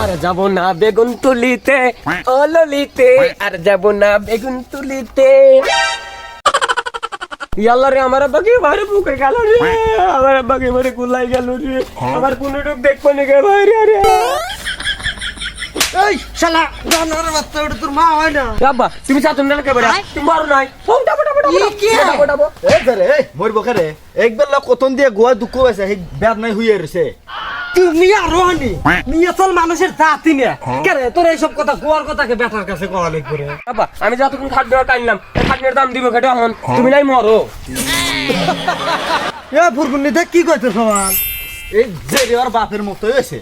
আর যাব না বেগুন তুলিতে ও ললিতে আর যাব না বেগুন তুলিতে ইয়াল্লা রে আমার বাকি বারে বুকে গেল রে আমার বাকি বারে কুলাই গেল রে আমার কোনটুক দেখবো না গে বাইরে আরে এই শালা জানোর বাচ্চা ওটা তোর মা হয় না আব্বা তুমি চাতুন না কে বড়া তুমি মারো নাই ফোন টাপা টাপা টাপা এই ধরে এই মরব করে একবার লোক কতন দিয়ে গোয়া দুঃখ হইছে এই ব্যাদ নাই হইয়া রইছে তুমি আর রোহানি নিয়ে চল মানুষের জাতি না কেরে তোর এইসব কথা গোয়ার কথাকে বেটার কাছে কওয়া লাগবে রে আব্বা আমি যতক্ষণ খাদ্য টাইলাম এই খাদ্যের দাম দিব কেটে এখন তুমি নাই মরো এ ফুরগুনি দেখ কি কইতে সমান এই যে রে ওর বাপের মতো হইছে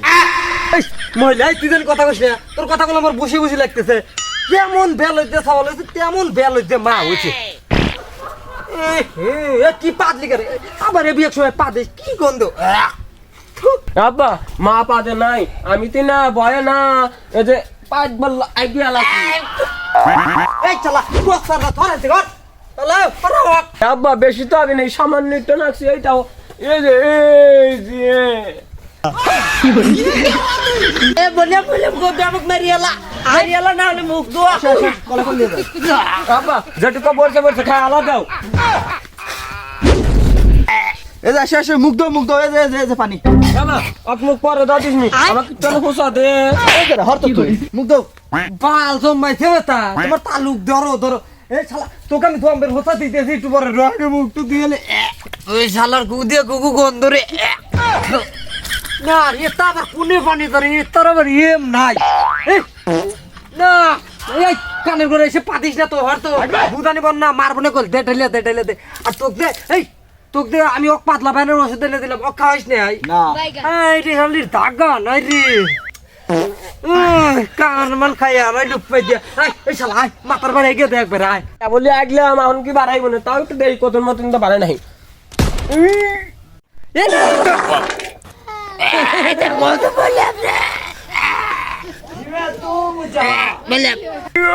এই মহিলা তুই যেন কথা কইছ না তোর কথাগুলো আমার বসে বসে লাগতেছে কেমন বেল হইতে ছাওয়াল হইছে তেমন বেল হইতে মা হইছে এ কি পাদলি করে আবার এ বিয়ে সময় পাদে কি গন্ধ আব্বা মা পাদে নাই আমি তো না ভয় না এই যে পাঁচ বল আইডিয়া লাগি এই চালা বক্সারটা ধরে কর চলো পড়াও আব্বা বেশি তো আগে নেই সামান্য একটু নাকছি এইটাও এই যে এ বলে বলে গোটা মুখ মারিয়ালা আরিয়ালা না হলে মুখ দোয়া কলে কলে যা আব্বা যেটুকু বলছে বলছে খাই আলাদা দাও এই যে আসে মুখ দাও এই যে পানি আব্বা আপ মুখ পরে দাও দিসনি আমাকে চলো পোষা দে এই করে হর তো তুই মুখ দাও বাল জমাইছে বেটা তোমার তালুক ধরো ধরো এই শালা তোকে আমি তোমার হোসা দিতেছি একটু পরে রাগে মুখ তো দিয়ে ওই শালার গু দিয়ে গুগু গন্ধ রে না এটা আবার কোনে পানি ধরে এটার আবার এম নাই না এই কানের করে এসে পাতিস না তো হয়তো বুদানি বল না মারবো না কল দে ঢেলে দে আর তোক দে আমি ওক পাতলা পানের ওষুধ দিলে দিলাম ওক খাওয়াইস নাই না এই রে শালির দাগা নাই রে কান মান খাই আর লুপ পাই দিয়া এই শালা আয় মাথার বাড়ি গিয়ে দেখ বেড়া আয় বলি আগলাম এখন কি বাড়াইব না তাও একটু দেই কত মতন তো বাড়াই নাই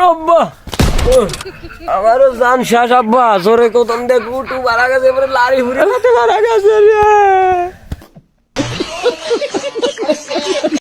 আব্বা আমারও জান শেষ আব্বা জোরে কতম দেখ উঠু বাড়া গেছে এবারে লাড়ি ঘুরে মারা গেছে রে